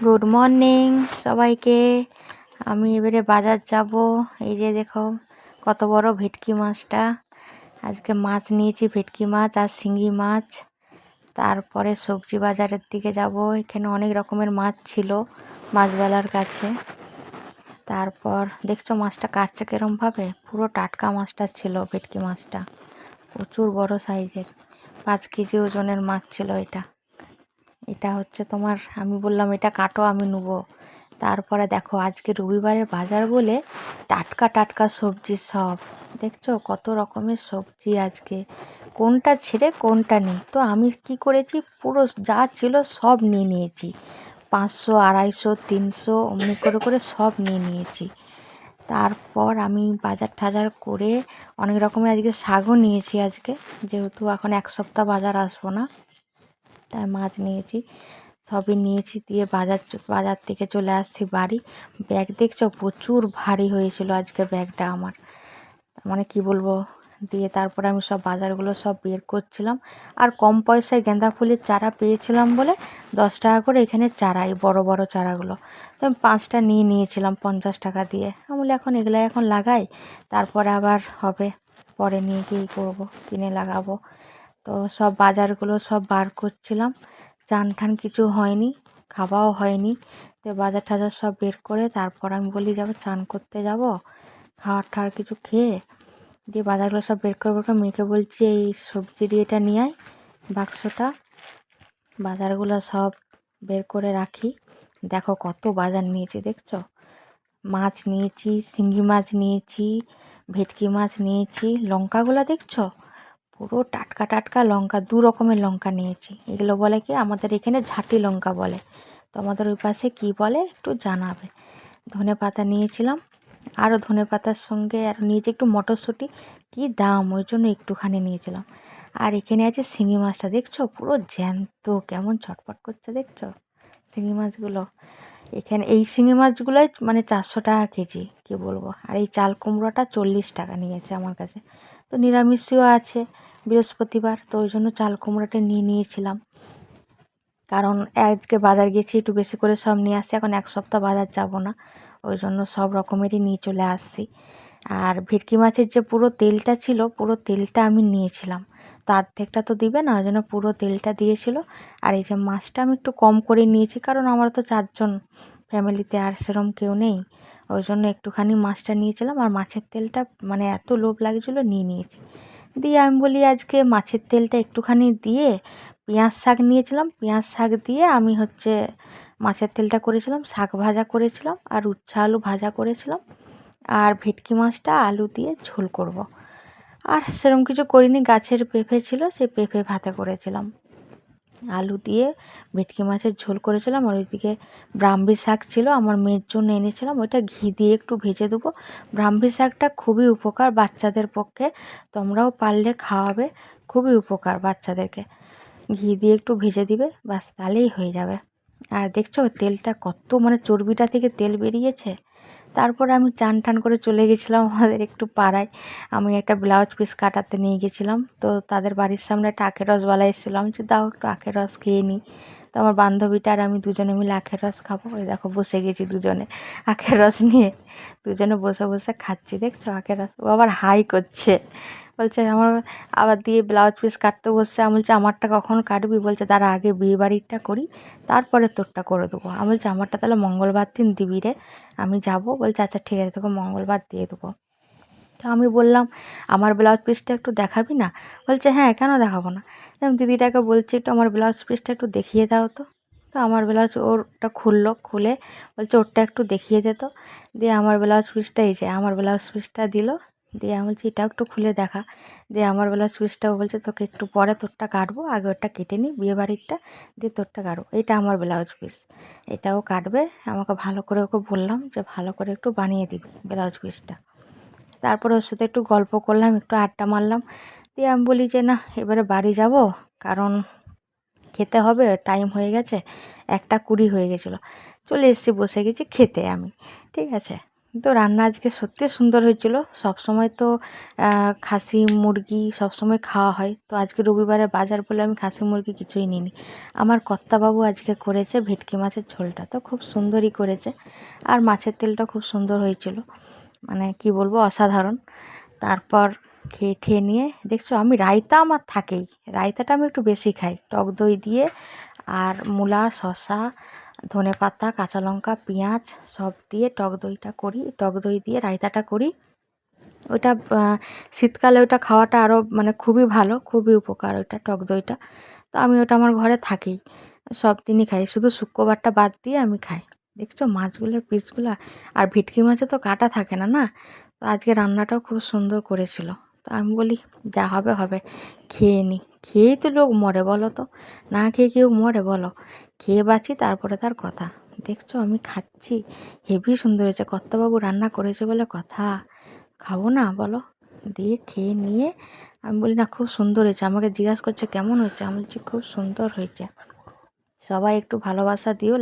Good morning সবাইকে। আমি এবারে বাজার যাব। এই যে দেখো কত বড় ভেটকি মাছটা। আজকে মাছ নিয়েছি, ভেটকি মাছ আর শিঙি মাছ। তারপরে সবজি বাজারের দিকে যাব। এখানে অনেক রকমের মাছ ছিল মাছওয়ালার কাছে। তারপর দেখছো মাছটা কাটছে কিরমভাবে, পুরো টাটকা মাছটা ছিল ভেটকি মাছটা, প্রচুর বড় সাইজের, 5 কেজি ওজনের মাছ ছিল এটা। এটা হচ্ছে তোমার, আমি বললাম এটা কাটো আমি নেবো। তারপরে দেখো আজকে রবিবারের বাজার বলে টাটকা টাটকা সবজি সব। দেখছো কত রকমের সবজি আজকে, কোনটা ছেড়ে কোনটা নেই। তো আমি কি করেছি, পুরো যা ছিল সব নিয়ে নিয়েছি। 500, 250, 300 অমনি করে করে সব নিয়ে নিয়েছি। তারপর আমি বাজার টাজার করে অনেক রকমের আজকে শাকও নিয়েছি আজকে, যেহেতু এখন 1 সপ্তাহ বাজার আসবো না, তাই মাছ নিয়েছি, সবই নিয়েছি। দিয়ে বাজার থেকে চলে আসছি বাড়ি। ব্যাগ দেখছো প্রচুর ভারী হয়েছিল আজকে ব্যাগটা আমার, মানে কি বলবো। দিয়ে তারপরে আমি সব বাজারগুলো সব বের করছিলাম। আর কম পয়সায় গাঁদা ফুলের চারা পেয়েছিলাম বলে 10 টাকা করে এখানে চারা, এই বড়ো বড়ো চারাগুলো। তো আমি 5টা নিয়ে নিয়েছিলাম 50 টাকা দিয়ে। আমি বলি এখন এগুলো এখন লাগাই, তারপরে আবার হবে, পরে নিয়ে গিয়ে করবো, কিনে লাগাবো। তো সব বাজারগুলো সব বার করছিলাম। চান ঠান কিছু হয়নি, খাওয়াও হয়নি। তো বাজার টাজার সব বের করে তারপর আমি বলি যাবো চান করতে যাব, খাওয়ার ঠাওয়ার কিছু খেয়ে। দিয়ে বাজারগুলো সব বের করবো, মেয়েকে বলছি এই সবজির এটা নিয়ে আয় বাক্সটা। বাজারগুলো সব বের করে রাখি। দেখো কত বাজার নিয়েছি দেখছো। মাছ নিয়েছি, শিঙ্গি মাছ নিয়েছি, ভেটকি মাছ নিয়েছি। লঙ্কাগুলো দেখছো পুরো টাটকা টাটকা লঙ্কা, 2 রকমের লঙ্কা নিয়েছি। এগুলো বলে কি, আমাদের এখানে ঝাঁটি লঙ্কা বলে, তো আমাদের ওই পাশে কী বলে একটু জানাবে। ধনে পাতা নিয়েছিলাম, আরও ধনে পাতার সঙ্গে আর নিয়েছি একটু মটরশুঁটি, কী দাম ওই জন্য একটুখানি নিয়েছিলাম। আর এখানে আছে শিঙি মাছটা, দেখছো পুরো জ্যান্ত, কেমন ছটফট করছে দেখছো শিঙি মাছগুলো। এখানে এই শিঙি মাছগুলোই মানে 400 টাকা কেজি, কী বলবো। আর এই চাল কুমড়োটা 40 টাকা নিয়েছে আমার কাছে। তো নিরামিষও আছে বৃহস্পতিবার, তো ওই জন্য চাল কুমড়োটা নিয়ে নিয়েছিলাম। কারণ আজকে বাজার গেছি একটু বেশি করে সব নিয়ে আসছি, এখন 1 সপ্তাহ বাজার যাব না, ওই জন্য সব রকমেরই নিয়ে চলে আসছি। আর ভেটকি মাছের যে পুরো তেলটা ছিল, পুরো তেলটা আমি নিয়েছিলাম। তো অর্ধেকটা তো দিবে না, ওই জন্য পুরো তেলটা দিয়েছিল। আর এই যে মাছটা আমি একটু কম করে নিয়েছি, কারণ আমরা তো 4 জন ফ্যামিলিতে, আর সেরম কেউ নেই, ওই জন্য একটুখানি মাছটা নিয়েছিলাম। আর মাছের তেলটা মানে এত লোভ লাগছিলো নিয়ে নিয়েছি। দিয়ে আমি বলি আজকে মাছের তেলটা একটুখানি দিয়ে পেঁয়াজ শাক নিয়েছিলাম, পেঁয়াজ শাক দিয়ে আমি হচ্ছে মাছের তেলটা করেছিলাম, শাক ভাজা করেছিলাম, আর উচ্ছে আলু ভাজা করেছিলাম। আর ভেটকি মাছটা আলু দিয়ে ঝোল করব। আর সেরকম কিছু করিনি, গাছের পেঁপে ছিল, সেই পেঁপে ভাতে করেছিলাম, আলু দিয়ে ভেটকি মাছের ঝোল করেছিলাম। আর ওইদিকে ব্রাহ্মী শাক ছিল, আমার মেয়ের জন্য এনেছিলাম, ওইটা ঘি দিয়ে একটু ভেজে দেবো। ব্রাহ্মী শাকটা খুবই উপকার বাচ্চাদের পক্ষে, তোমরাও পারলে খাওয়াবে, খুবই উপকার বাচ্চাদেরকে। ঘি দিয়ে একটু ভেজে দিবে, বাস তাহলেই হয়ে যাবে। আর দেখছো তেলটা কত, মানে চর্বিটা থেকে তেল বেরিয়েছে। তারপরে আমি চান টান করে চলে গেছিলাম আমাদের একটু পাড়ায়। আমি একটা ব্লাউজ পিস কাটাতে নিয়ে গেছিলাম, তো তাদের বাড়ির সামনে একটা আখের রসওয়ালা এসেছিলো। আমি বলছি দাও একটু আখের রস খেয়ে নিই। তো আমার বান্ধবীটা আর আমি দুজনে মিলে আখের রস খাবো। ওই দেখো বসে গেছি দুজনে আখের রস নিয়ে, দুজনে বসে বসে খাচ্ছি দেখছো আখের রস। ও আবার হাই করছে, বলছে আমার, আবার দিয়ে ব্লাউজ পিস কাটতে বসছে। আমি বলছি আমারটা কখন কাটবি, বলছে তার আগে বিয়েবাড়িটা করি তারপরে তোরটা করে দেবো। আমি বলছি আমারটা তাহলে মঙ্গলবার দিন দিবি রে, আমি যাব। বলছে আচ্ছা ঠিক আছে, তোকে মঙ্গলবার দিয়ে দেবো। তো আমি বললাম আমার ব্লাউজ পিসটা একটু দেখাবি না, বলছে হ্যাঁ কেন দেখাবো না। আমি দিদিটাকে বলছি একটু আমার ব্লাউজ পিসটা একটু দেখিয়ে দাও তো। তো আমার ব্লাউজ ওরটা খুললো, খুলে বলছে ওরটা একটু দেখিয়ে দে তো। দিয়ে আমার ব্লাউজ পিসটা, এই যে আমার ব্লাউজ পিসটা দিল। দিয়ে আমি বলছি এটাও একটু খুলে দেখা। দিয়ে আমার ব্লাউজ পিসটাও বলছে তোকে একটু পরে তোরটা কাটবো, আগে ওরটা কেটে নিই বিয়েবাড়িরটা, দিয়ে তোরটা কাটবো। এটা আমার ব্লাউজ পিস, এটাও কাটবে। আমাকে ভালো করে ওকে বললাম যে ভালো করে একটু বানিয়ে দিবি ব্লাউজ পিসটা। তারপরে ওর সাথে একটু গল্প করলাম, একটু আড্ডা মারলাম। দিয়ে আমি বলি যে না এবারে বাড়ি যাব, কারণ খেতে হবে, টাইম হয়ে গেছে, 1টা 20 হয়ে গেছিলো। চলে এসেছি, বসে গেছি খেতে আমি, ঠিক আছে। তো রান্না আজকে সত্যি সুন্দর হয়েছিল। সবসময় তো খাসি মুরগি সবসময় খাওয়া হয়, তো আজকে রবিবারের বাজার বলে আমি খাসি মুরগি কিছুই নিইনি। আমার কর্তাবাবু আজকে করেছে ভেটকি মাছের ঝোলটা, তো খুব সুন্দরই করেছে। আর মাছের তেলটা খুব সুন্দর হয়েছিল, মানে কি বলবো, অসাধারণ। তারপর খেয়ে ঠেয়ে নিয়ে দেখছো আমি রায়তা আমার থাকেই, রায়তাটা আমি একটু বেশি খাই, টক দই দিয়ে আর মূলা, শসা, ধনেপাতা, কাঁচা লঙ্কা, পেঁয়াজ সব দিয়ে টক দইটা করি, টক দই দিয়ে রায়তাটা করি। ওটা শীতকালে ওটা খাওয়াটা আরও মানে খুবই ভালো, খুবই উপকার ওইটা টক দইটা। তো আমি ওটা আমার ঘরে থাকেই, সব দিনই খাই, শুধু শুক্রবারটা বাদ দিয়ে আমি খাই। দেখছো মাছগুলোর পিসগুলা, আর ভেটকি মাছে তো কাঁটা থাকে না না। তো আজকে রান্নাটাও খুব সুন্দর করেছিল। তো আমি বলি যা হবে হবে, খেয়ে নিই। খেয়েই তো লোক মরে বলো তো, না খেয়ে কেউ মরে বলো? খেয়ে বাঁচি তারপরে তার কথা। দেখছো আমি খাচ্ছি, হেভি সুন্দর হয়েছে, কর্তাবাবু রান্না করেছে বলে কথা। খাবো না বলো? দিয়ে খেয়ে নিয়ে আমি বলি না খুব সুন্দর হয়েছে, আমাকে জিজ্ঞাসা করছে কেমন হয়েছে, আমি বলছি খুব সুন্দর হয়েছে। সবাই একটু ভালোবাসা দিও।